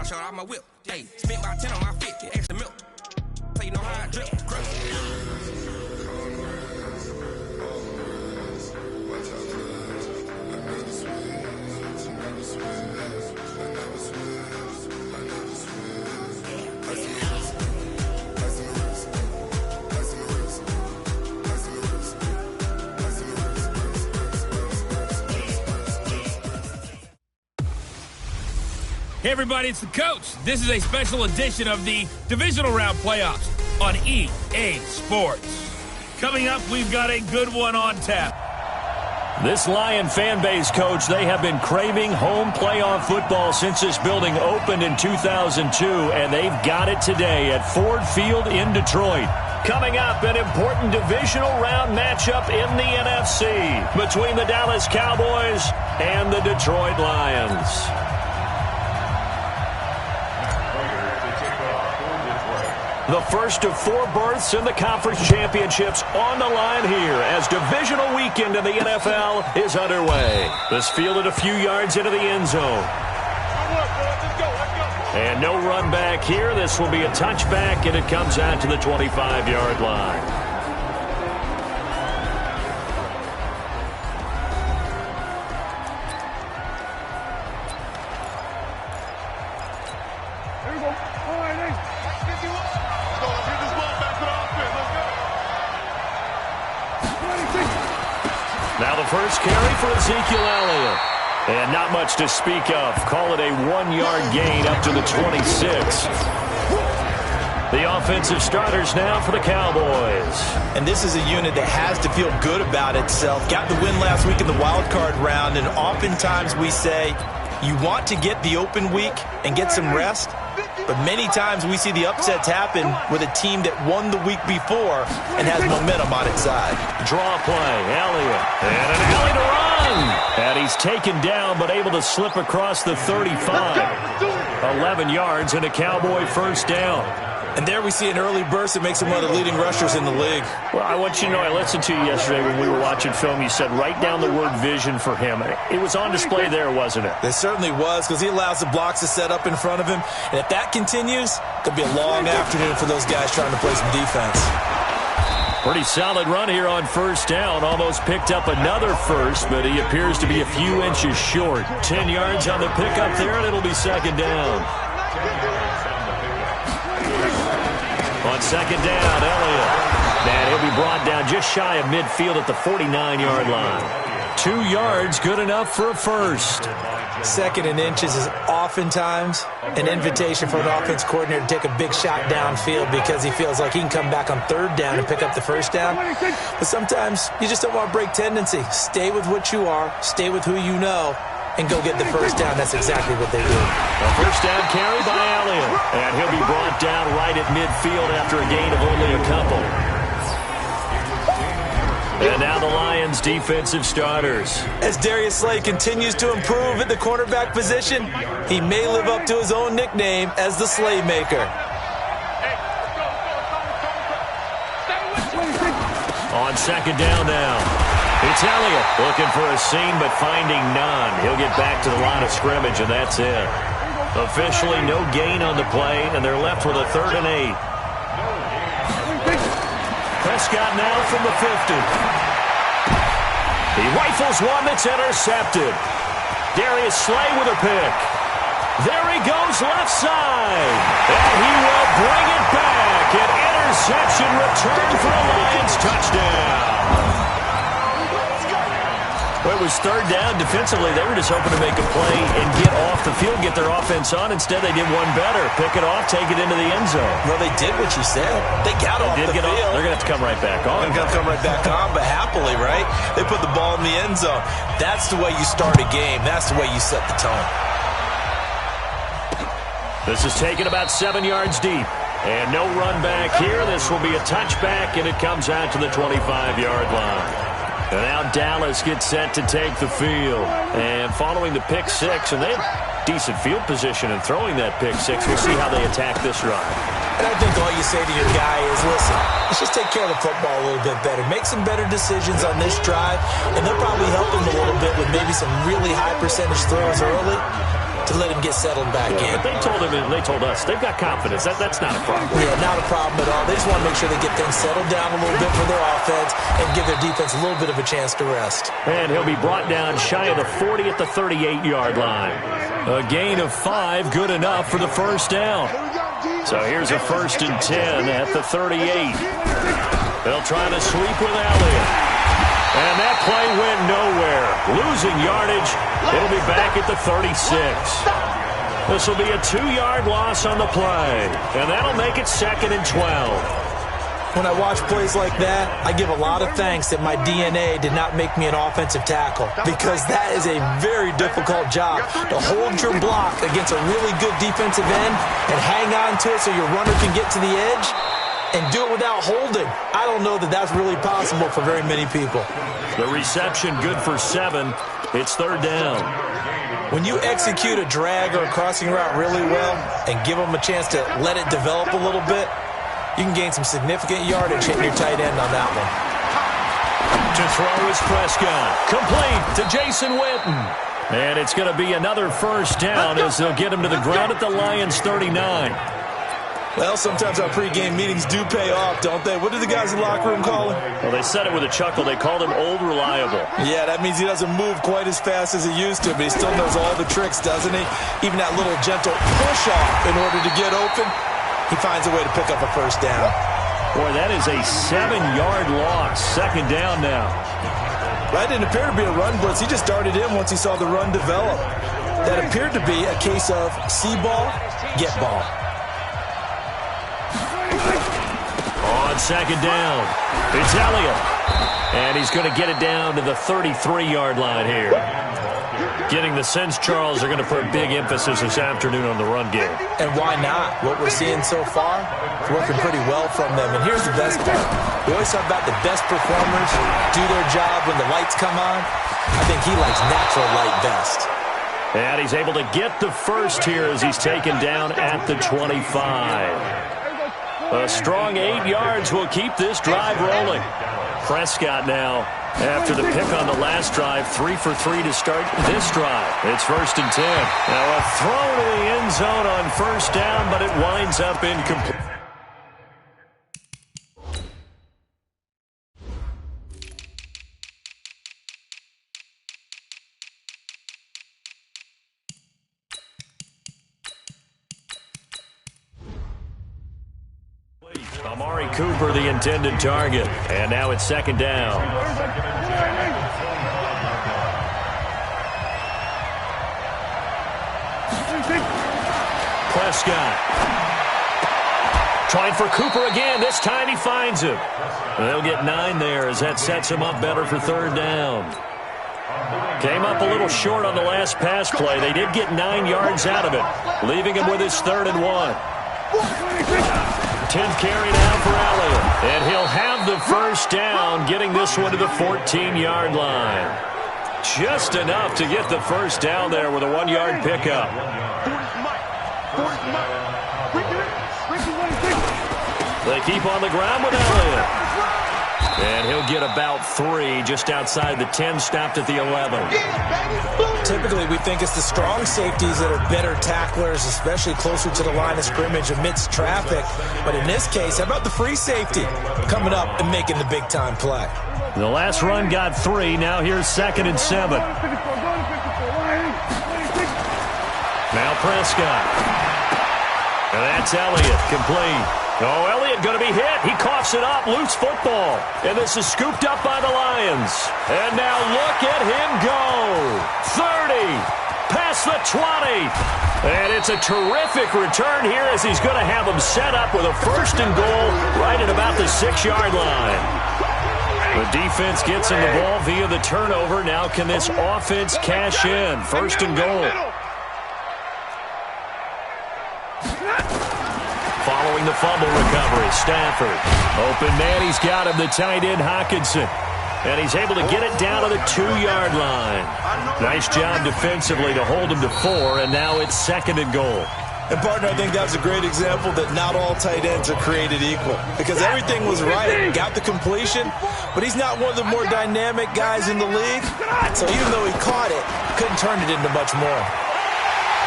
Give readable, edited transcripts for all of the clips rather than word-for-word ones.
showed off my whip. Hey, spent about 10 on my 50, extra milk. So you know how I drip. Hey everybody, it's the coach. This is a special edition of the Divisional Round Playoffs on EA Sports. Coming up, we've got a good one on tap. This Lion fan base, Coach, they have been craving home playoff football since this building opened in 2002, and they've got it today at Ford Field in Detroit. Coming up, an important divisional round matchup in the NFC between the Dallas Cowboys and the Detroit Lions. The first of 4 berths in the conference championships on the line here as divisional weekend in the NFL is underway. This fielded a few yards into the end zone. And no run back here. This will be a touchback, and it comes out to the 25-yard line. Now the first carry for Ezekiel Elliott. And not much to speak of. Call it a 1-yard gain up to the 26. The offensive starters now for the Cowboys. And this is a unit that has to feel good about itself. Got the win last week in the wild card round, and oftentimes we say you want to get the open week and get some rest. But many times we see the upsets happen with a team that won the week before and has momentum on its side. Draw play, Elliott. And an alley to run. And he's taken down but able to slip across the 35. 11 yards and a Cowboy first down. And there we see an early burst that makes him one of the leading rushers in the league. Well, I want you to know, I listened to you yesterday when we were watching film. You said write down the word vision for him. It was on display there, wasn't it? It certainly was, because he allows the blocks to set up in front of him. And if that continues, it could be a long afternoon for those guys trying to play some defense. Pretty solid run here on first down. Almost picked up another first, but he appears to be a few inches short. 10 yards on the pickup there, and it'll be second down. On second down, Elliott. And he'll be brought down just shy of midfield at the 49-yard line. 2 yards, good enough for a first. Second and inches is oftentimes an invitation for an offense coordinator to take a big shot downfield because he feels like he can come back on third down and pick up the first down. But sometimes you just don't want to break tendency. Stay with what you are, stay with who you know, and go get the first down. That's exactly what they do. A first down carry by Elliott. And he'll be brought down right at midfield after a gain of only a couple. And now the Lions' defensive starters. As Darius Slay continues to improve at the cornerback position, he may live up to his own nickname as the Slaymaker. On second down now. It's Elliott looking for a seam but finding none. He'll get back to the line of scrimmage, and that's it. Officially no gain on the play, and they're left with a 3rd and 8. Prescott now from the 50. He rifles one that's intercepted. Darius Slay with a pick. There he goes left side. And he will bring it back. An interception return for a Lions touchdown. Well, it was third down. Defensively, they were just hoping to make a play and get off the field, get their offense on. Instead, they did one better. Pick it off, take it into the end zone. Well, they did what you said. They got off the field. They're going to have to come right back on. They're going to come right back on, but happily, right? They put the ball in the end zone. That's the way you start a game. That's the way you set the tone. This is taken about 7 yards deep. And no run back here. This will be a touchback, and it comes out to the 25-yard line. And now Dallas gets set to take the field. And following the pick six, and they have decent field position in throwing that pick six. We'll see how they attack this run. And I think all you say to your guy is, listen, let's just take care of the football a little bit better. Make some better decisions on this drive, and they'll probably help him a little bit with maybe some really high percentage throws early. to let him get settled back in. But they told us they've got confidence. That's not a problem. Yeah, not a problem at all. They just want to make sure they get things settled down a little bit for their offense and give their defense a little bit of a chance to rest. And he'll be brought down shy of the 40 at the 38-yard line. A gain of 5, good enough for the first down. So here's a 1st and 10 at the 38. They'll try to sweep with Elliott. And that play went nowhere. Losing yardage. It'll be back at the 36. This will be a 2-yard loss on the play. And that'll make it 2nd and 12. When I watch plays like that, I give a lot of thanks that my DNA did not make me an offensive tackle, because that is a very difficult job, to hold your block against a really good defensive end and hang on to it so your runner can get to the edge and do it without holding. I don't know that that's really possible for very many people. The reception good for 7. It's 3rd down. When you execute a drag or a crossing route really well and give them a chance to let it develop a little bit, you can gain some significant yardage hitting your tight end on that one. To throw is Prescott. Complete to Jason Witten. And it's going to be another 1st down as they'll get him to the ground at the Lions' 39. Well, sometimes our pregame meetings do pay off, don't they? What do the guys in the locker room call him? Well, they said it with a chuckle. They called him Old Reliable. Yeah, that means he doesn't move quite as fast as he used to, but he still knows all the tricks, doesn't he? Even that little gentle push-off in order to get open. He finds a way to pick up a 1st down. Boy, that is a 7-yard loss. 2nd down now. That didn't appear to be a run blitz. He just darted in once he saw the run develop. That appeared to be a case of see ball, get ball. On 2nd down, it's Elliott. And he's going to get it down to the 33-yard line here. Getting the sense, Charles, are going to put big emphasis this afternoon on the run game. And why not? What we're seeing so far is working pretty well from them. And here's the best part. We always talk about the best performers do their job when the lights come on. I think he likes natural light best. And he's able to get the first here as he's taken down at the 25. A strong 8 yards will keep this drive rolling. Prescott now, after the pick on the last drive, 3 for 3 to start this drive. It's 1st and 10. Now a throw to the end zone on 1st down, but it winds up incomplete. Amari Cooper, the intended target. And now it's 2nd down. Prescott. Trying for Cooper again. This time he finds him. They'll get 9 there as that sets him up better for 3rd down. Came up a little short on the last pass play. They did get 9 yards out of it, leaving him with his 3rd and 1. 10th carry now for Elliott. And he'll have the 1st down, getting this one to the 14-yard line. Just enough to get the 1st down there with a 1-yard pickup. They keep on the ground with Elliott. And he'll get about 3 just outside the 10, stopped at the 11. Typically, we think it's the strong safeties that are better tacklers, especially closer to the line of scrimmage amidst traffic. But in this case, how about the free safety coming up and making the big-time play? The last run got 3. Now here's 2nd and 7. Now Prescott. And that's Elliott, complete. Oh, Elliott going to be hit. He coughs it up. Loose football. And this is scooped up by the Lions. And now look at him go. 30. Past the 20. And it's a terrific return here as he's going to have them set up with a 1st and goal right at about the 6-yard line. The defense gets in the ball via the turnover. Now can this offense cash in? 1st and goal. Following the fumble recovery, Stafford. Open man, he's got him, the tight end, Hockenson. And he's able to get it down to the 2-yard line. Nice job defensively to hold him to 4, and now it's 2nd and goal. And, partner, I think that's a great example that not all tight ends are created equal, because everything was right. Got the completion, but he's not one of the more dynamic guys in the league. So even though he caught it, couldn't turn it into much more.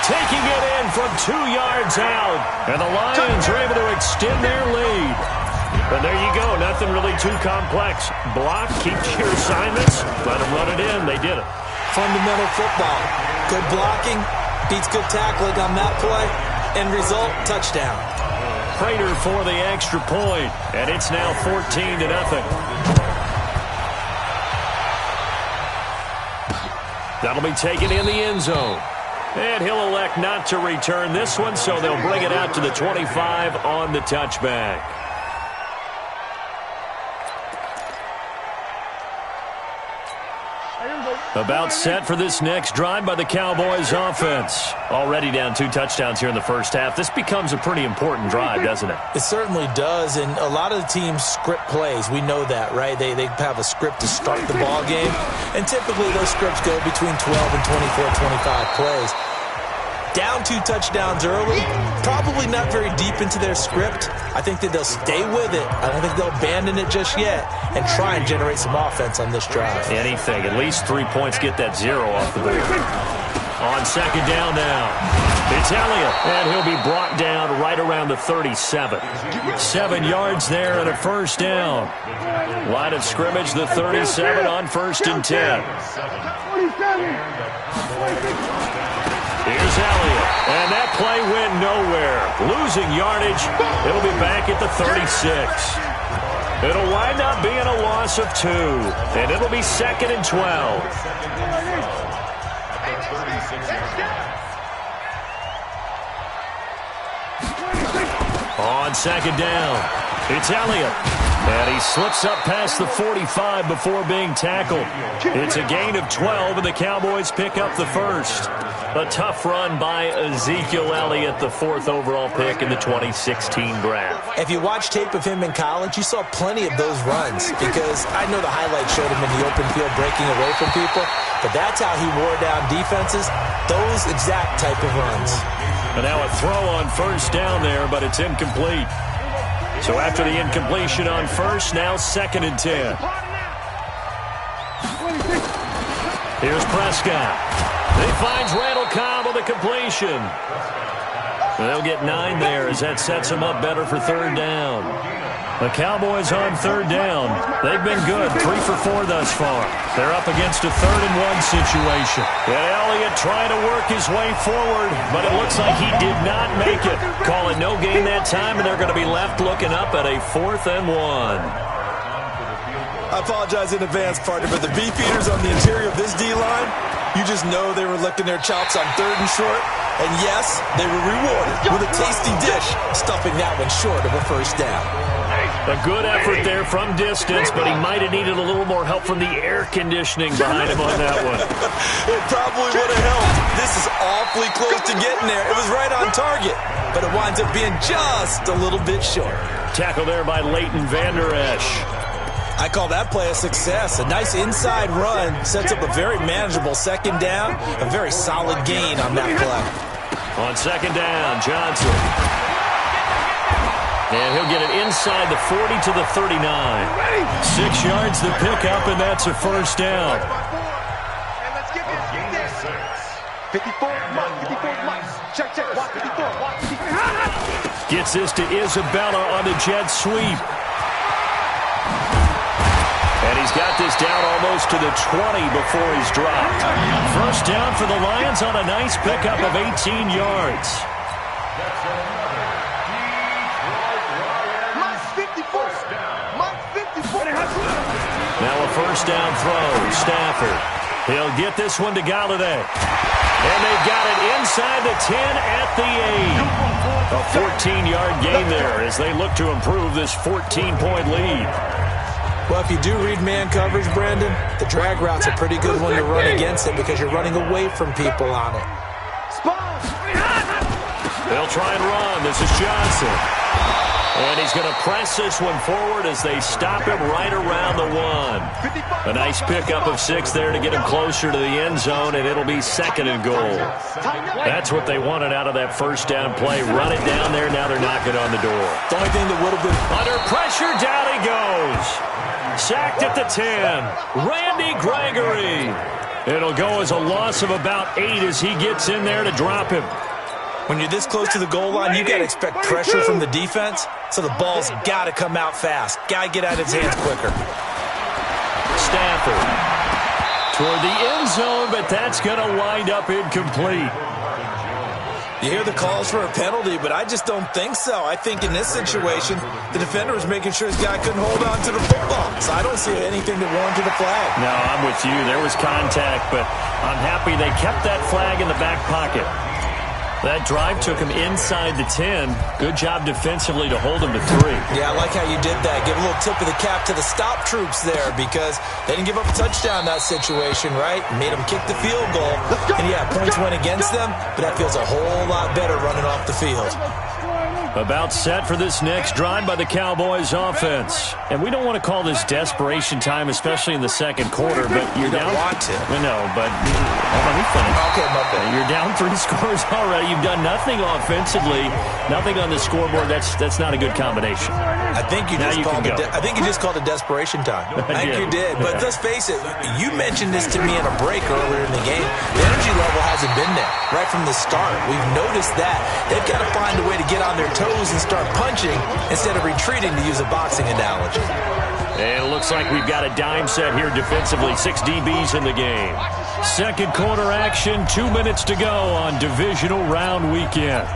2 taking it in from 2 yards out. And the Lions are able to extend their lead. And there you go. Nothing really too complex. Block, keep to your assignments, let them run it in. They did it. Fundamental football. Good blocking beats good tackling on that play. End result, touchdown. Prater for the extra point, and it's now 14-0. That'll be taken in the end zone. And he'll elect not to return this one, so they'll bring it out to the 25 on the touchback. About set for this next drive by the Cowboys offense. Already down 2 touchdowns here in the first half. This becomes a pretty important drive, doesn't it? It certainly does, and a lot of the teams script plays. We know that, right? They have a script to start the ball game, and typically those scripts go between 12 and 24, 25 plays. Down 2 touchdowns early, probably not very deep into their script. I think that they'll stay with it. I don't think they'll abandon it just yet and try and generate some offense on this drive. Anything. At least 3 points, get that 0 off the board. On second down now, it's Elliott, and he'll be brought down right around the 37. 7 yards there and a first down. Line of scrimmage, the 37 on 1st and 10. Here's Elliott, and that play went nowhere. Losing yardage, it'll be back at the 36. It'll wind up being a loss of 2, and it'll be 2nd and 12. On second down, it's Elliott. And he slips up past the 45 before being tackled. It's a gain of 12, and the Cowboys pick up the first. A tough run by Ezekiel Elliott, the 4th overall pick in the 2016 draft. If you watch tape of him in college, you saw plenty of those runs because I know the highlights showed him in the open field breaking away from people, but that's how he wore down defenses, those exact type of runs. And now a throw on first down there, but it's incomplete. So after the incompletion on first, now 2nd and 10. Here's Prescott. He finds Randall Cobb on the completion. They'll get 9 there as that sets him up better for 3rd down. The Cowboys on 3rd down. They've been good, 3 for 4 thus far. They're up against a 3rd and 1 situation. And Elliott trying to work his way forward, but it looks like he did not make it. Call it no gain that time, and they're going to be left looking up at a 4th and 1. I apologize in advance, partner, but the beefeaters on the interior of this D-line, you just know they were licking their chops on 3rd and short. And yes, they were rewarded with a tasty dish, stuffing that one short of a first down. A good effort there from distance, but he might have needed a little more help from the air conditioning behind him on that one. It probably would have helped. This is awfully close to getting there. It was right on target, but it winds up being just a little bit short. Tackle there by Leighton Vander Esch. I call that play a success. A nice inside run sets up a very manageable 2nd down, a very solid gain on that play. On 2nd down, Johnson. And he'll get it inside the 40 to the 39. 6 yards to pick up, and that's a first down. And let's get this. 54, check, walk 54, walk 54. Gets this to Isabella on the jet sweep. And he's got this down almost to the 20 before he's dropped. First down for the Lions on a nice pickup of 18 yards. Now a first down throw, Stafford. He'll get this one to Galladay. And they've got it inside the 10 at the 8. A 14-yard gain there as they look to improve this 14-point lead. Well, if you do read man coverage, Brandon, the drag route's a pretty good one to run against it because you're running away from people on it. They'll try and run. This is Johnson. And he's going to press this one forward as they stop him right around the 1. A nice pickup of 6 there to get him closer to the end zone, and it'll be 2nd and goal. That's what they wanted out of that first down play. Run it down there. Now they're knocking on the door. The only thing that would have been under pressure, down he goes. Sacked at the 10. Randy Gregory. It'll go as a loss of about 8 as he gets in there to drop him. When you're this close to the goal line, you got to expect pressure from the defense, so the ball's got to come out fast. Got to get out of his hands quicker. Stafford toward the end zone, but that's going to wind up incomplete. You hear the calls for a penalty, but I just don't think so. I think in this situation, the defender was making sure his guy couldn't hold on to the football. So I don't see anything that warranted a flag. No, I'm with you. There was contact, but I'm happy they kept that flag in the back pocket. That drive took him inside the 10. Good job defensively to hold him to 3. Yeah, I like how you did that. Give a little tip of the cap to the stop troops there because they didn't give up a touchdown in that situation, right? Made them kick the field goal. And, yeah, points went against them, but that feels a whole lot better running off the field. About set for this next drive by the Cowboys offense. And we don't want to call this desperation time, especially in the second quarter, but you're down. You don't want to. No, but let me finish. Okay, my bad. You're down 3 scores already. You've done nothing offensively, nothing on the scoreboard. That's not a good combination. I think you just called it desperation time. I think you did. But let's face it, you mentioned this to me in a break earlier in the game. The energy level hasn't been there right from the start. We've noticed that. They've got to find a way to get on their toes and start punching instead of retreating, to use a boxing analogy. And it looks like we've got a dime set here defensively. 6 DBs in the game. Second quarter action, 2 minutes to go on divisional round weekend.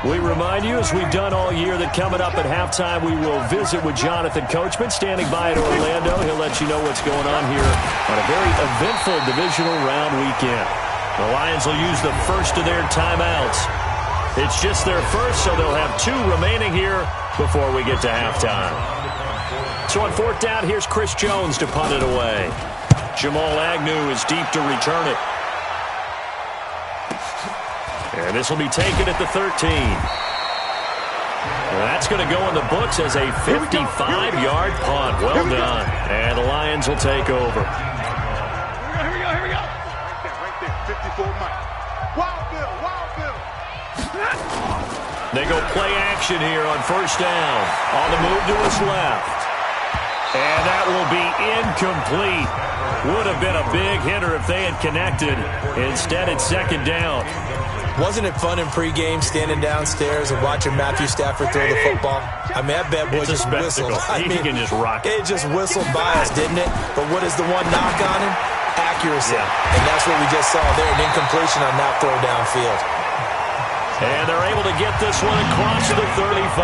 We remind you, as we've done all year, that coming up at halftime, we will visit with Jonathan Coachman, standing by at Orlando. He'll let you know what's going on here on a very eventful divisional round weekend. The Lions will use the first of their timeouts. It's just their first, so they'll have 2 remaining here before we get to halftime. So on 4th down, here's Chris Jones to punt it away. Jamal Agnew is deep to return it. And this will be taken at the 13. Well, that's going to go in the books as a 55-yard punt. Well done. And the Lions will take over. Here we go. Right there. 54 Mike. Wild Bill. They go play action here on 1st down. On the move to his left. And that will be incomplete. Would have been a big hitter if they had connected. Instead, it's 2nd down. Wasn't it fun in pregame standing downstairs and watching Matthew Stafford throw the football? I mean, that bad boy just whistled. He can just rock it. It just whistled by us, didn't it? But what is the one knock on him? Accuracy. Yeah. And that's what we just saw there, an incompletion on that throw downfield. And they're able to get this one across the 35.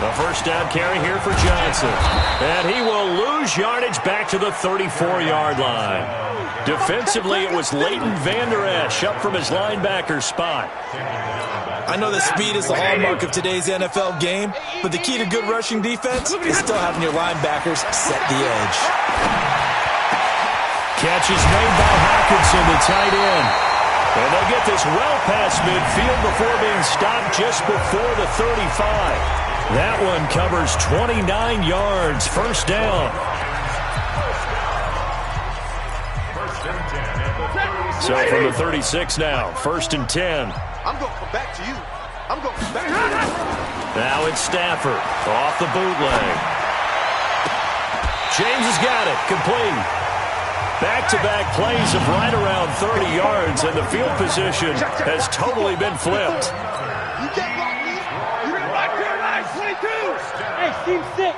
The 1st down carry here for Johnson. And he will lose yardage back to the 34-yard line. Defensively, it was Leighton Vander Esch up from his linebacker spot. I know that speed is the hallmark of today's NFL game, but the key to good rushing defense is still having your linebackers set the edge. Catch is made by Hawkinson, the tight end. And they'll get this well past midfield before being stopped just before the 35. That one covers 29 yards. 1st down. So from the 36 now, 1st and 10. I'm going to come back to you. Now it's Stafford off the bootleg. James has got it. Complete. Back-to-back plays of right around 30 yards, and the field position has totally been flipped. You can't block me. You're going to block your line. 22. Hey, Steve 6.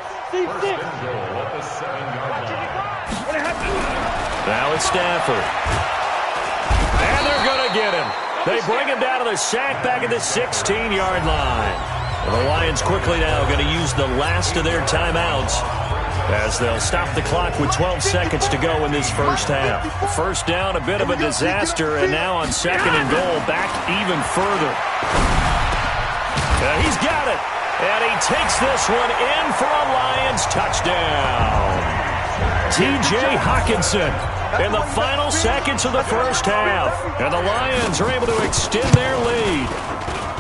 Now it's Stafford. And they're going to get him. They bring him down to the sack back at the 16-yard line. Well, the Lions quickly now going to use the last of their timeouts as they'll stop the clock with 12 seconds to go in this 1st half. 1st down, a bit of a disaster, and now on 2nd and goal, back even further. He's got it, and he takes this one in for a Lions touchdown. T.J. Hawkinson in the final seconds of the 1st half, and the Lions are able to extend their lead.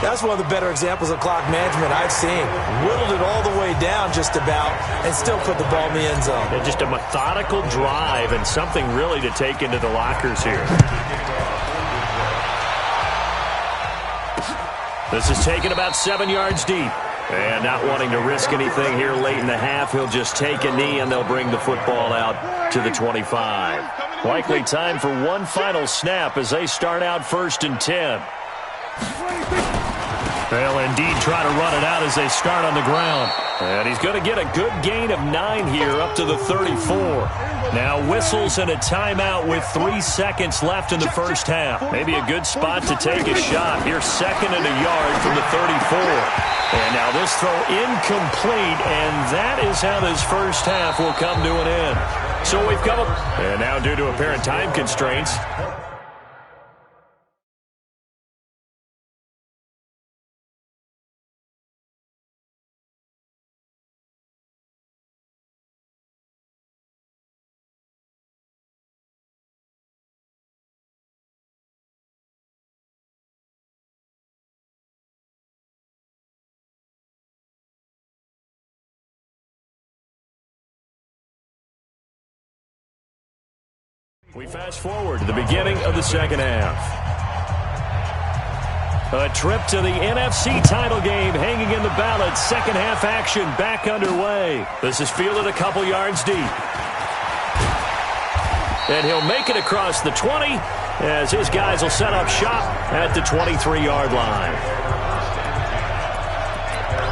That's one of the better examples of clock management I've seen. Whittled it all the way down just about and still put the ball in the end zone. And just a methodical drive and something really to take into the lockers here. This is taken about 7 yards deep. And not wanting to risk anything here late in the half, he'll just take a knee and they'll bring the football out to the 25. Likely time for one final snap as they start out 1st and 10. They'll indeed try to run it out as they start on the ground. And he's going to get a good gain of 9 here up to the 34. Now whistles and a timeout with 3 seconds left in the first half. Maybe a good spot to take a shot. Here's 2nd and a yard from the 34. And now this throw incomplete, and that is how this first half will come to an end. So we've come up, and now due to apparent time constraints, we fast forward to the beginning of the second half. A trip to the NFC title game hanging in the balance. Second half action back underway. This is fielded a couple yards deep. And he'll make it across the 20 as his guys will set up shop at the 23-yard line.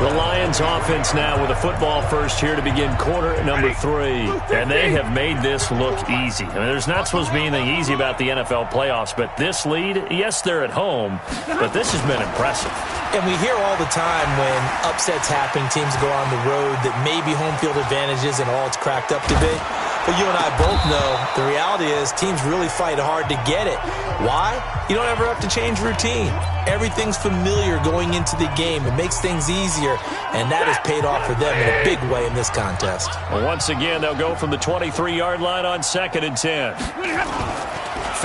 The Lions offense now with a football first here to begin quarter number 3. And they have made this look easy. I mean, there's not supposed to be anything easy about the NFL playoffs, but this lead, yes, they're at home, but this has been impressive. And we hear all the time when upsets happen, teams go on the road, that maybe home field advantage isn't all it's cracked up to be. But you and I both know the reality is teams really fight hard to get it. Why? You don't ever have to change routine. Everything's familiar going into the game. It makes things easier, and that has paid off for them in a big way in this contest. Well, once again, they'll go from the 23-yard line on 2nd and 10.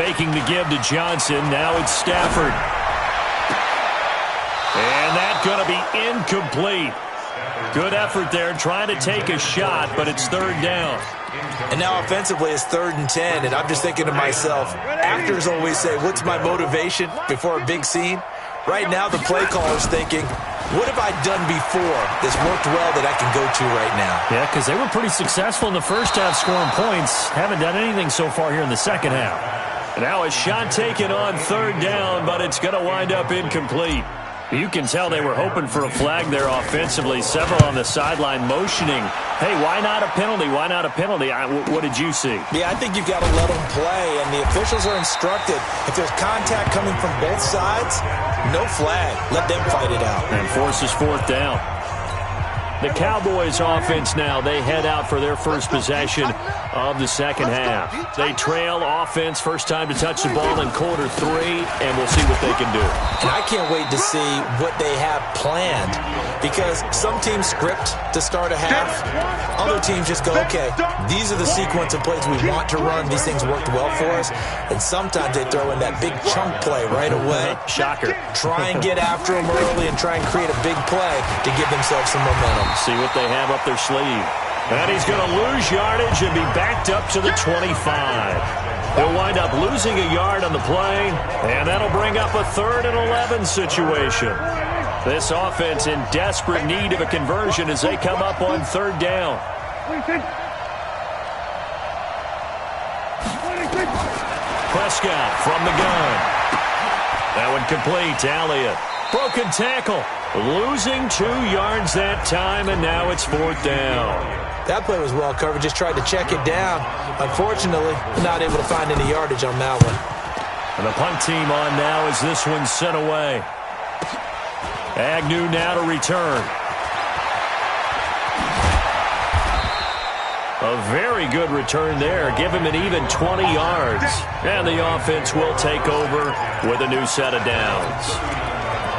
Faking the give to Johnson. Now it's Stafford. And that's going to be incomplete. Good effort there, trying to take a shot, but it's 3rd down. And now offensively it's 3rd and 10, and I'm just thinking to myself, actors always say, what's my motivation before a big scene? Right now the play caller's thinking, what have I done before that's worked well that I can go to right now? Yeah, because they were pretty successful in the first half scoring points. Haven't done anything so far here in the second half. Now a shot taken on 3rd down, but it's going to wind up incomplete. You can tell they were hoping for a flag there offensively. Several on the sideline motioning, hey, why not a penalty? Why not a penalty? What did you see? Yeah, I think you've got to let them play, and the officials are instructed. If there's contact coming from both sides, no flag. Let them fight it out. And forces 4th down. The Cowboys offense now, they head out for their first possession of the second half. They trail offense, first time to touch the ball in quarter 3, and we'll see what they can do. And I can't wait to see what they have planned, because some teams script to start a half. Other teams just go, okay, these are the sequence of plays we want to run. These things worked well for us. And sometimes they throw in that big chunk play right away. Shocker. Try and get after them early and try and create a big play to give themselves some momentum. See what they have up their sleeve. And he's going to lose yardage and be backed up to the 25. He'll wind up losing a yard on the play, and that'll bring up a 3rd and 11 situation. This offense in desperate need of a conversion as they come up on 3rd down. Prescott from the gun. That one complete to Elliott. Broken tackle. Losing 2 yards that time, and now it's 4th down. That play was well covered. Just tried to check it down. Unfortunately, not able to find any yardage on that one. And the punt team on now as this one's sent away. Agnew now to return. A very good return there. Give him an even 20 yards. And the offense will take over with a new set of downs.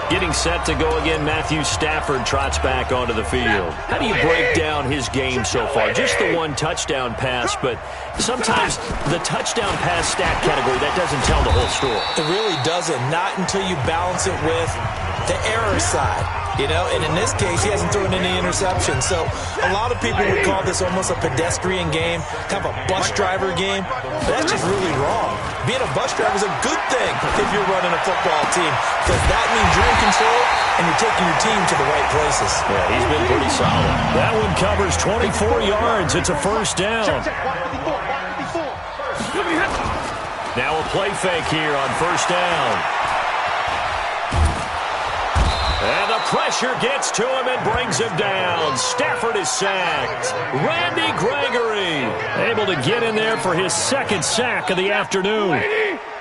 Getting set to go again, Matthew Stafford trots back onto the field. How do you break down his game so far? Just the 1 touchdown pass, but sometimes the touchdown pass stat category, that doesn't tell the whole story. It really doesn't. Not until you balance it with the error side. You know, and in this case, he hasn't thrown any interceptions. So a lot of people would call this almost a pedestrian game, kind of a bus driver game. But that's just really wrong. Being a bus driver is a good thing if you're running a football team, because that means you're in control and you're taking your team to the right places. Yeah, he's been pretty solid. That one covers 24 yards. It's a first down. Now a play fake here on first down. And the pressure gets to him and brings him down. Stafford is sacked. Randy Gregory able to get in there for his second sack of the afternoon.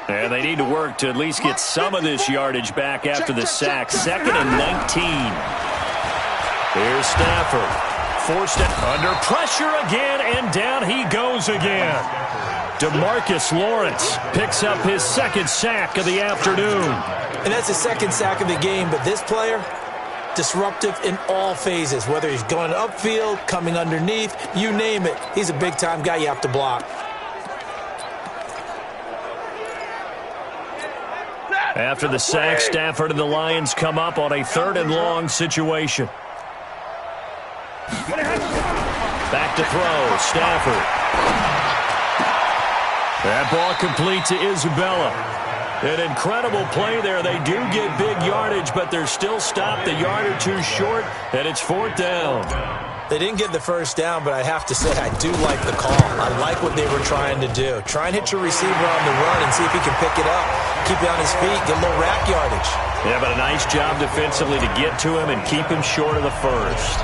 And they need to work to at least get some of this yardage back after the sack. 2nd and 19. Here's Stafford. Forced it under pressure again, and down he goes again. DeMarcus Lawrence picks up his second sack of the afternoon. And that's his second sack of the game, but this player, disruptive in all phases, whether he's going upfield, coming underneath, you name it. He's a big-time guy you have to block. After the sack, Stafford and the Lions come up on a 3rd and long situation. Back to throw, Stafford. That ball complete to Isabella. An incredible play there. They do get big yardage, but they're still stopped a yard or two short, and it's 4th down. They didn't get the first down, but I have to say I do like the call. I like what they were trying to do. Try and hit your receiver on the run and see if he can pick it up. Keep it on his feet, get a little rack yardage. Yeah, but a nice job defensively to get to him and keep him short of the first.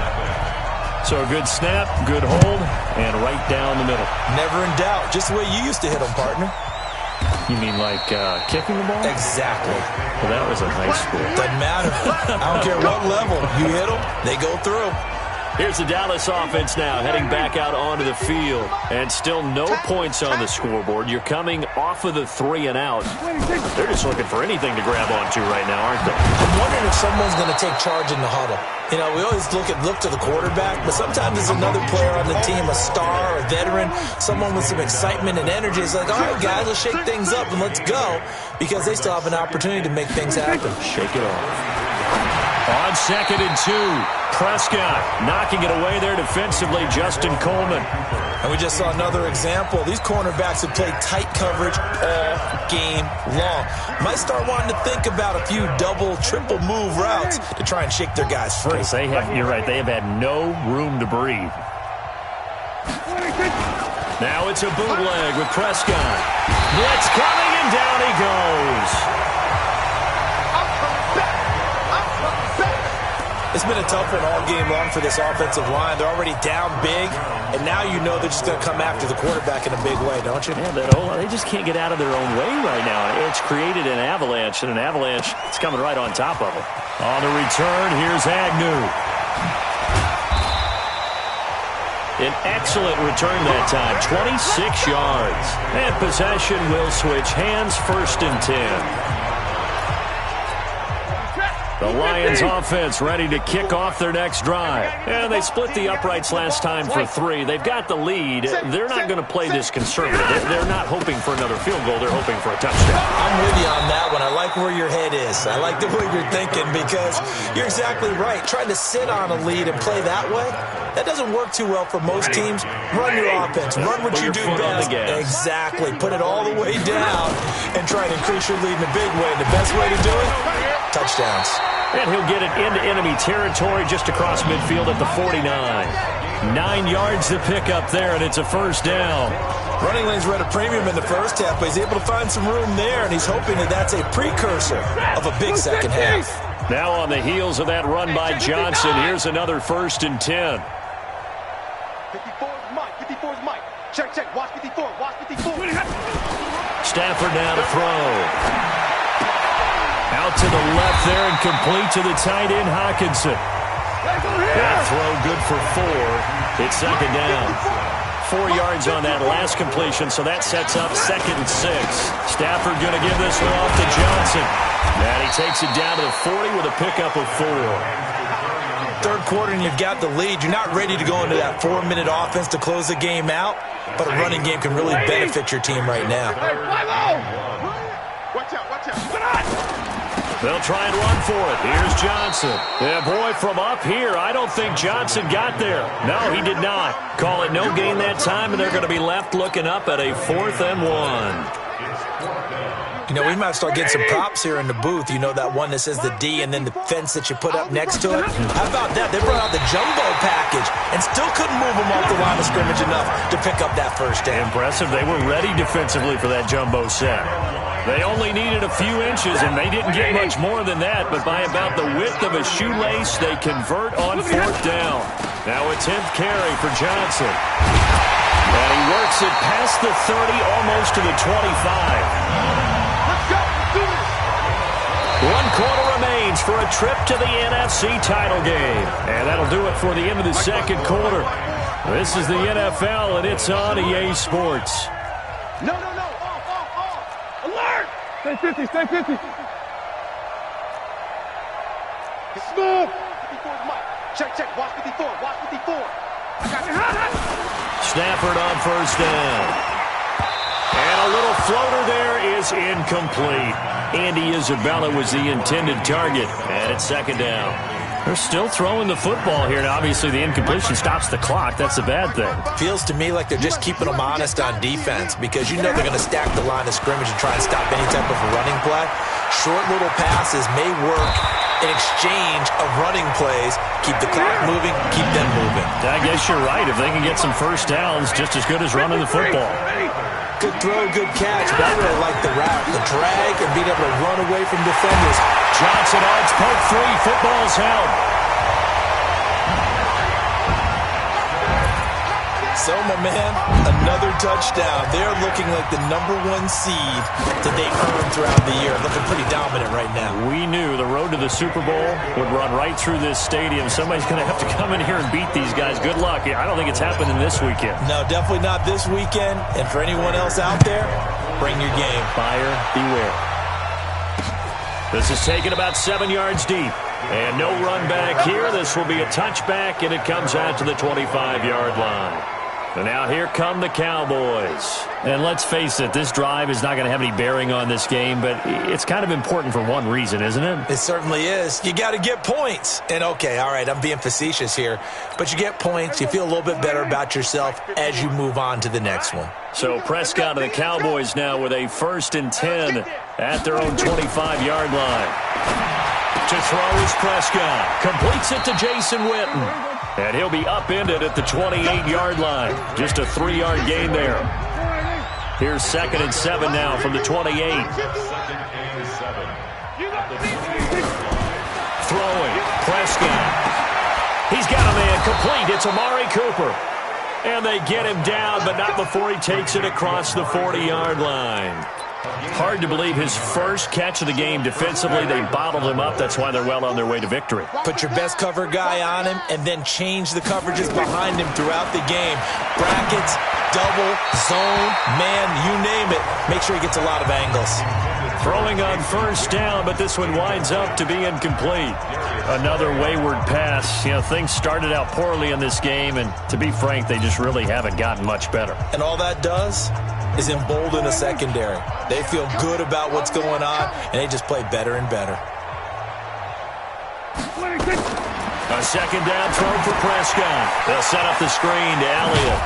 So a good snap, good hold, and right down the middle. Never in doubt. Just the way you used to hit them, partner. You mean like kicking the ball? Exactly. Well, that was in high school. Doesn't matter. I don't care what level. You hit them, they go through. Here's the Dallas offense now, heading back out onto the field. And still no points on the scoreboard. You're coming off of the 3 and out. They're just looking for anything to grab onto right now, aren't they? I'm wondering if someone's going to take charge in the huddle. You know, we always look to the quarterback, but sometimes there's another player on the team, a star, a veteran, someone with some excitement and energy. It's like, all right, guys, let's shake things up and let's go, because they still have an opportunity to make things happen. Shake it off. On 2nd and 2, Prescott knocking it away there defensively, Justin Coleman. And we just saw another example. These cornerbacks have played tight coverage all game long. Might start wanting to think about a few double, triple move routes to try and shake their guys free. You're right, they have had no room to breathe. Now it's a bootleg with Prescott. Blitz coming, and down he goes. It's been a tough one all game long for this offensive line. They're already down big, and now you know they're just going to come after the quarterback in a big way, don't you? Yeah, they just can't get out of their own way right now. It's created an avalanche, and an avalanche is coming right on top of them. On the return, here's Agnew. An excellent return that time, 26 yards. And possession will switch hands, 1st and 10. The Lions offense ready to kick off their next drive. And they split the uprights last time for 3. They've got the lead. They're not going to play this conservative. They're not hoping for another field goal. They're hoping for a touchdown. I'm with you on that one. I like where your head is. I like the way you're thinking, because you're exactly right. Trying to sit on a lead and play that way, that doesn't work too well for most teams. Run your offense. Run what you do best. Exactly. Put it all the way down and try and increase your lead in a big way. The best way to do it, touchdowns. And he'll get it into enemy territory just across midfield at the 49. 9 yards to pick up there, and it's a first down. Running lanes were at a premium in the first half, but he's able to find some room there, and he's hoping that that's a precursor of a big second half. Now on the heels of that run by Johnson, here's another 1st and 10. 54 is Mike. 54 is Mike. Check, check. Watch 54. Watch 54. Stafford now to throw. Out to the left there and complete to the tight end, Hawkinson. That throw good for 4. It's 2nd down. 4 yards on that last completion, so that sets up 2nd and 6. Stafford going to give this one off to Johnson. And he takes it down to the 40 with a pickup of 4. Third quarter and you've got the lead. You're not ready to go into that 4-minute offense to close the game out, but a running game can really benefit your team right now. Watch out, watch out. They'll try and run for it. Here's Johnson. Yeah, boy, from up here, I don't think Johnson got there. No, he did not. Call it no gain that time, and they're going to be left looking up at a 4th and 1. You know, we might start getting some props here in the booth. You know, that one that says the D and then the fence that you put up next to it? How about that? They brought out the jumbo package and still couldn't move them off the line of scrimmage enough to pick up that first down. Impressive. They were ready defensively for that jumbo set. They only needed a few inches, and they didn't get much more than that, but by about the width of a shoelace, they convert on fourth down. Now a 10th carry for Johnson. And he works it past the 30, almost to the 25. 1 quarter remains for a trip to the NFC title game. And that'll do it for the end of the second quarter. This is the NFL, and it's on EA Sports. No. Off. Alert! Stay 50, stay 50. Smooth. 54 Mike. Check. Watch 54. I got it. Stafford on first down. And a little floater there is incomplete. Andy Isabella was the intended target, and it's second down. They're still throwing the football here, and obviously the incompletion stops the clock. That's a bad thing. Feels to me like they're just keeping them honest on defense because you know they're going to stack the line of scrimmage and try and stop any type of a running play. Short little passes may work in exchange of running plays. Keep the clock moving, keep them moving. I guess you're right. If they can get some first downs, just as good as running the football. Good throw, good catch, but I really like the route, the drag, and being able to run away from defenders. Johnson adds poke 3. Football's held. So, my man, another touchdown. They're looking like the #1 seed that they earned throughout the year. Looking pretty dominant right now. We knew the road to the Super Bowl would run right through this stadium. Somebody's going to have to come in here and beat these guys. Good luck. I don't think it's happening this weekend. No, definitely not this weekend. And for anyone else out there, bring your game. Buyer beware. This is taken about 7 yards deep. And no run back here. This will be a touchback, and it comes out to the 25-yard line. And now here come the Cowboys. And let's face it, this drive is not going to have any bearing on this game, but it's kind of important for one reason, isn't it? It certainly is. You got to get points. And okay, all right, I'm being facetious here, but you get points, you feel a little bit better about yourself as you move on to the next one. So Prescott and the Cowboys now with a 1st and 10 at their own 25-yard line. To throw is Prescott. Completes it to Jason Witten. And he'll be upended at the 28-yard line. Just a 3-yard gain there. Here's 2nd and 7 now from the 28. Throwing. Prescott. He's got a man complete. It's Amari Cooper. And they get him down, but not before he takes it across the 40-yard line. Hard to believe his first catch of the game defensively. They bottled him up. That's why they're well on their way to victory. Put your best cover guy on him and then change the coverages behind him throughout the game. Brackets, double, zone, man, you name it. Make sure he gets a lot of angles. Throwing on first down, but this one winds up to be incomplete. Another wayward pass. You know, things started out poorly in this game, and to be frank, they just really haven't gotten much better. And all that does is embolden a secondary. They feel good about what's going on, and they just play better and better. A second down throw for Prescott. They'll set up the screen to Elliott.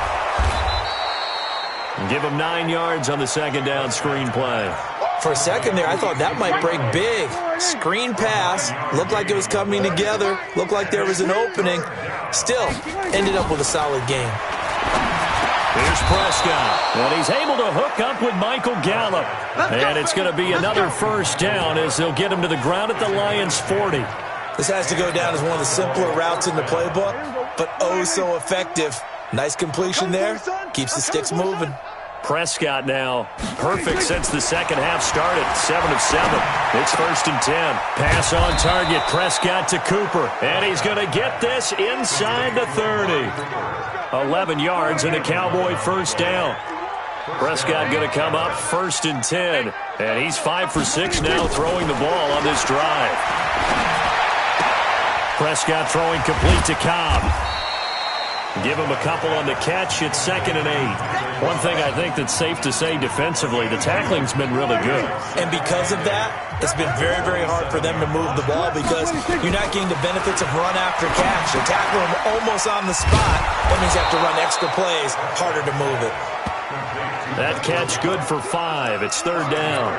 And give him 9 yards on the second down screen play. For a second there, I thought that might break big. Screen pass. Looked like it was coming together. Looked like there was an opening. Still, ended up with a solid game. Here's Prescott, and he's able to hook up with Michael Gallup. And it's going to be another first down as they'll get him to the ground at the Lions' 40. This has to go down as one of the simpler routes in the playbook, but oh so effective. Nice completion there. Keeps the sticks moving. Prescott now perfect since the second half started. 7 of 7. It's 1st and 10. Pass on target. Prescott to Cooper. And he's going to get this inside the 30. 11 yards and a Cowboy first down. Prescott going to come up 1st and 10. And he's 5 for 6 now throwing the ball on this drive. Prescott throwing complete to Cobb. Give him a couple on the catch. It's 2nd and 8. One thing I think that's safe to say defensively, the tackling's been really good. And because of that, it's been very, very hard for them to move the ball because you're not getting the benefits of run after catch. They tackle him almost on the spot. That means you have to run extra plays, harder to move it. That catch good for 5. It's third down.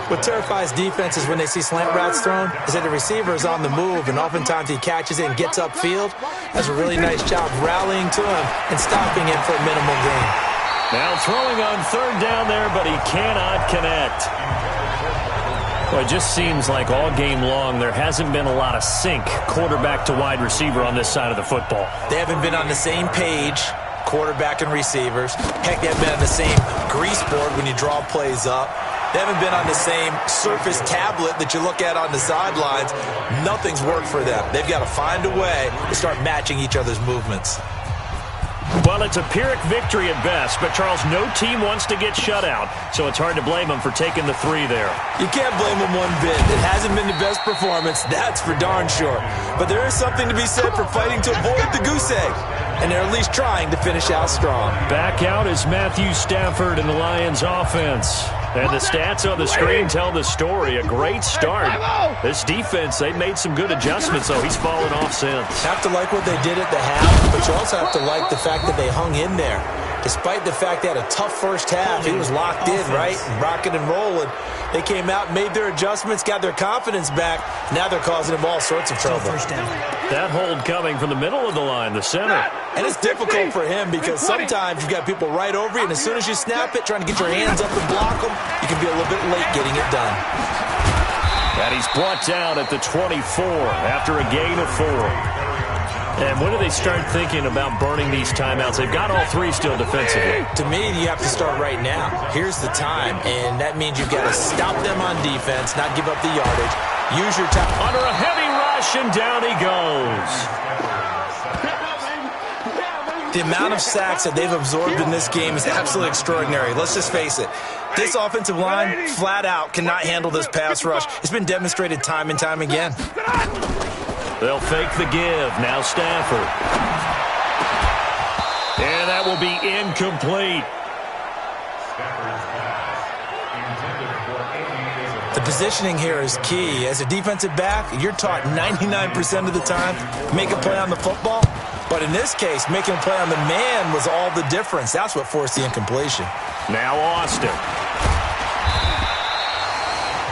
What terrifies defenses when they see slant routes thrown is that the receiver is on the move, and oftentimes he catches it and gets upfield. Does a really nice job rallying to him and stopping him for a minimal gain. Now throwing on third down there, but he cannot connect. Well, it just seems like all game long there hasn't been a lot of sync quarterback to wide receiver on this side of the football. They haven't been on the same page, quarterback and receivers. Heck, they haven't been on the same grease board when you draw plays up. They haven't been on the same Surface tablet that you look at on the sidelines. Nothing's worked for them. They've got to find a way to start matching each other's movements. Well, it's a Pyrrhic victory at best, but, Charles, no team wants to get shut out, so it's hard to blame them for taking the 3 there. You can't blame them one bit. It hasn't been the best performance, that's for darn sure. But there is something to be said for fighting to avoid the goose egg, and they're at least trying to finish out strong. Back out is Matthew Stafford in the Lions offense. And the stats on the screen tell the story. A great start. This defense, they made some good adjustments, though. He's fallen off since. Have to like what they did at the half, but you also have to like the fact that they hung in there. Despite the fact they had a tough first half, he was locked in, right? Rocking and rolling. They came out, made their adjustments, got their confidence back. Now they're causing him all sorts of trouble. That hold coming from the middle of the line, the center. And it's difficult for him because sometimes you've got people right over you, and as soon as you snap it, trying to get your hands up and block them, you can be a little bit late getting it done. And he's brought down at the 24 after a gain of 4. And when do they start thinking about burning these timeouts? They've got all 3 still defensively. To me, you have to start right now. Here's the time, and that means you've got to stop them on defense, not give up the yardage. Use your time. Under a heavy rush, and down he goes. The amount of sacks that they've absorbed in this game is absolutely extraordinary. Let's just face it. This offensive line, flat out, cannot handle this pass rush. It's been demonstrated time and time again. They'll fake the give. Now Stafford. And that will be incomplete. The positioning here is key. As a defensive back, you're taught 99% of the time, make a play on the football. But in this case, making a play on the man was all the difference. That's what forced the incompletion. Now Austin.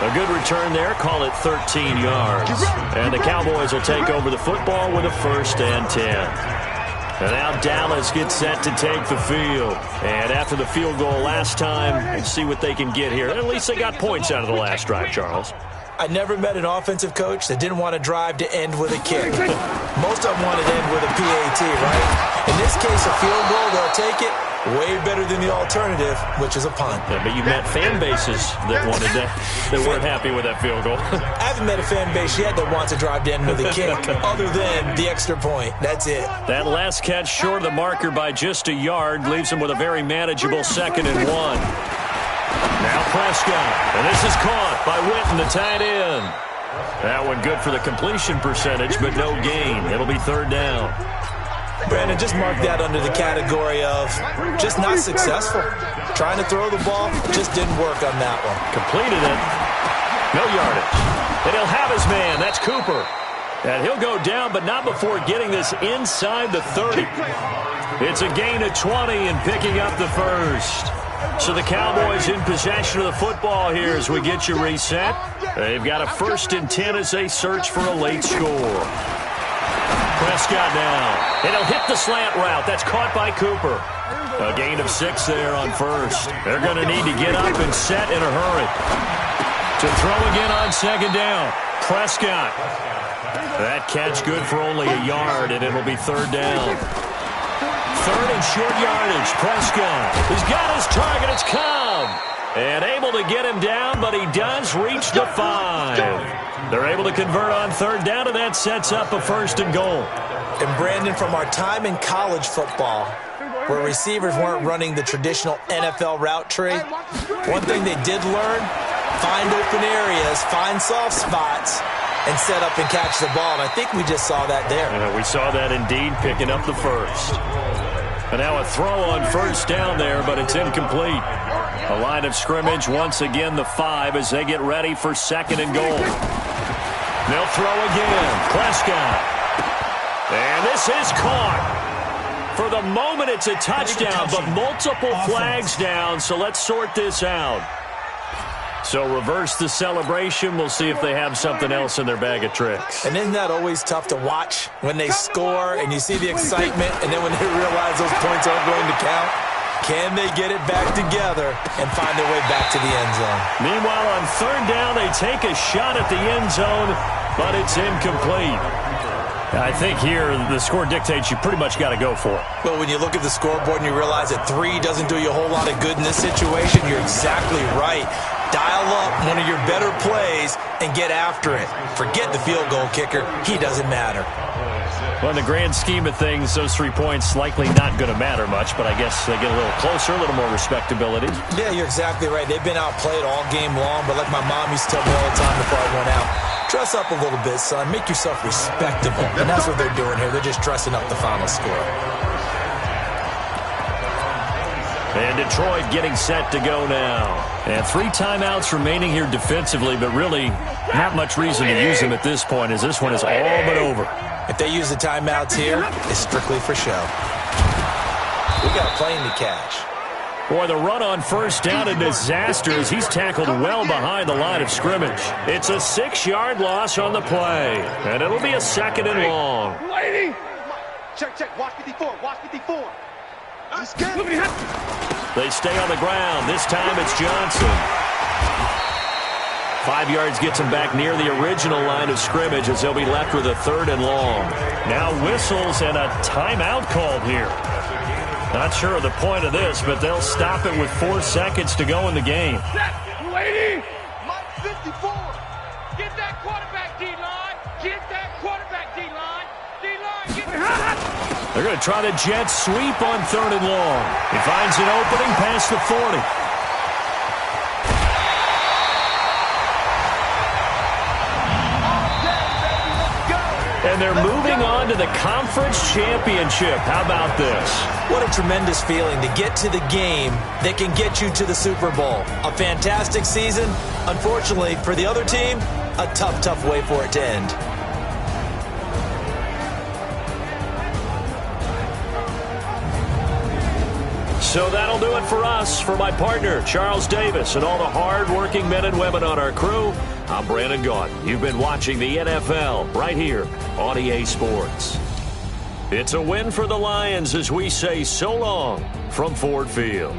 A good return there. Call it 13 yards. And the Cowboys will take over the football with a 1st and 10. And now Dallas gets set to take the field. And after the field goal last time, we'll see what they can get here. At least they got points out of the last drive, Charles. I never met an offensive coach that didn't want to drive to end with a kick. Most of them want to end with a PAT, right? In this case, a field goal, they'll take it. Way better than the alternative, which is a punt. Yeah, but you met fan bases that wanted that, that weren't happy with that field goal. I haven't met a fan base yet that wants to drive to end with a kick, other than the extra point. That's it. That last catch short of the marker by just a yard leaves him with a very manageable 2nd and 1. Now Prescott, and this is caught by Witten, the tight end. That one good for the completion percentage, but no gain. It'll be 3rd down. Brandon, just mark that under the category of just not successful. Trying to throw the ball, just didn't work on that one. Completed it. No yardage. And he'll have his man. That's Cooper. And he'll go down, but not before getting this inside the 30. It's a gain of 20 and picking up the 1st. So the Cowboys in possession of the football here as we get you reset. They've got a 1st and 10 as they search for a late score. Prescott now. And he'll hit the slant route. That's caught by Cooper. A gain of 6 there on 1st. They're going to need to get up and set in a hurry. To throw again on 2nd down. Prescott. That catch good for only a yard, and it'll be 3rd down. 3rd and short yardage. Prescott. He's got his target. It's Cobb. And able to get him down, but he does reach the 5. They're able to convert on 3rd down, and that sets up a 1st and goal. And Brandon, from our time in college football, where receivers weren't running the traditional NFL route tree, one thing they did learn, find open areas, find soft spots, and set up and catch the ball. And I think we just saw that there. Yeah, we saw that indeed, picking up the 1st. And now a throw on 1st down there, but it's incomplete. A line of scrimmage, once again the 5 as they get ready for 2nd and goal. They'll throw again. Prescott. And this is caught. For the moment, it's a touchdown, but multiple flags down, so let's sort this out. So reverse the celebration. We'll see if they have something else in their bag of tricks. And isn't that always tough to watch when they score and you see the excitement, and then when they realize those points aren't going to count? Can they get it back together and find their way back to the end zone? Meanwhile, on third down, they take a shot at the end zone, but it's incomplete. I think here the score dictates you pretty much got to go for it. Well, when you look at the scoreboard and you realize that 3 doesn't do you a whole lot of good in this situation, you're exactly right. Dial up one of your better plays and get after it. Forget the field goal kicker. He doesn't matter. Well, in the grand scheme of things, those 3 points likely not going to matter much, but I guess they get a little closer, a little more respectability. Yeah, you're exactly right. They've been outplayed all game long, but like my mom used to tell me all the time before I went out, dress up a little bit, son. Make yourself respectable. And that's what they're doing here. They're just dressing up the final score. And Detroit getting set to go now. And 3 timeouts remaining here defensively, but really not much reason to use them at this point, as this one is all but over. If they use the timeouts here, it's strictly for show. We got a plane to catch. Boy, the run on first down, a disaster as he's tackled well behind the line of scrimmage. It's a 6-yard loss on the play, and it'll be a 2nd and long. Check. Watch 54. Watch 54. They stay on the ground. This time it's Johnson. 5 yards gets him back near the original line of scrimmage as they'll be left with a 3rd and long. Now whistles and a timeout called here. Not sure of the point of this, but they'll stop it with 4 seconds to go in the game. Lady! Mike 54! Get that quarterback, D-line! Get that quarterback, D-line! D-line, get that! They're going to try the jet sweep on 3rd and long. He finds an opening past the 40. And they're moving on to the conference championship. How about this? What a tremendous feeling to get to the game that can get you to the Super Bowl. A fantastic season. Unfortunately, for the other team, a tough way for it to end. So that'll do it for us. For my partner, Charles Davis, and all the hard-working men and women on our crew, I'm Brandon Gaudin. You've been watching the NFL right here on EA Sports. It's a win for the Lions as we say so long from Ford Field.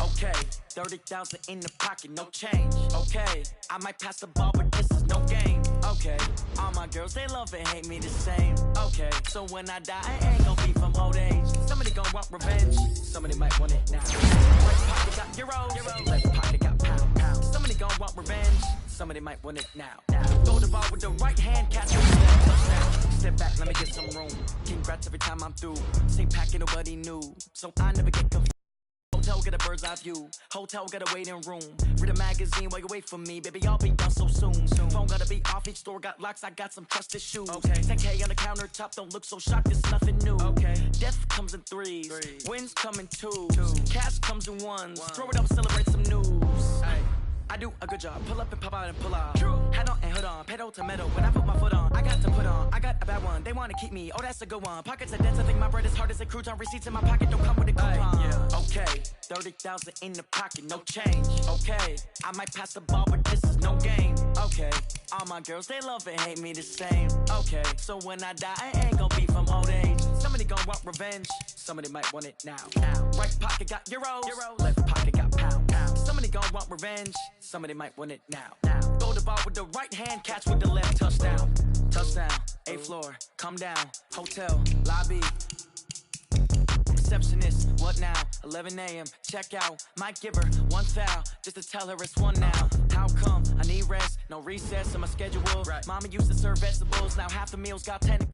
Okay, 30,000 in the pocket, no change. Okay, I might pass the ball, but this is no game. Okay, all my girls, they love and hate me the same. Okay, so when I die, I ain't gon' be from old age. Somebody gon' want revenge, somebody might want it now. Right pocket got euros, left pocket got pound. Somebody gon' want revenge, somebody might want it now. Throw the ball with the right hand, catch it with the left touchdown. Step back, let me get some room. Congrats every time I'm through. Same packet, nobody knew, so I never get confused. Hotel, get a bird's eye view. Hotel, got a waiting room. Read a magazine while you wait for me. Baby, I'll be done so soon. Phone gotta be off, each store got locks. I got some trusted shoes. Okay. 10K on the countertop, don't look so shocked, it's nothing new. Okay. Death comes in threes. Wins come in twos. Cash comes in ones. Throw it up, celebrate some news. Ay. I do a good job. Pull up and pop out and pull out. Hat on and hood on. Pedal to metal. When I put my foot on, I got to put on. I got a bad one. They want to keep me. Oh, that's a good one. Pockets are dense. I think my bread is hard as a crouton. Receipts in my pocket don't come with a coupon. Yeah. Okay. 30,000 in the pocket. No change. Okay. I might pass the ball, but this is no game. Okay. All my girls, they love and hate me the same. Okay. So when I die, I ain't gonna be from old age. Somebody gonna want revenge. Somebody might want it now. Right pocket got euros. Left pocket got pound. Somebody gon' want revenge. Somebody might want it now. Throw the ball with the right hand, catch with the left touchdown. Touchdown, 8th floor, come down, hotel, lobby. receptionist. What now? 11 a.m. Check out. Might give her one foul just to tell her it's one now. How come? I need rest. No recess in my schedule. Mama used to serve vegetables. Now half the meals got tentacles.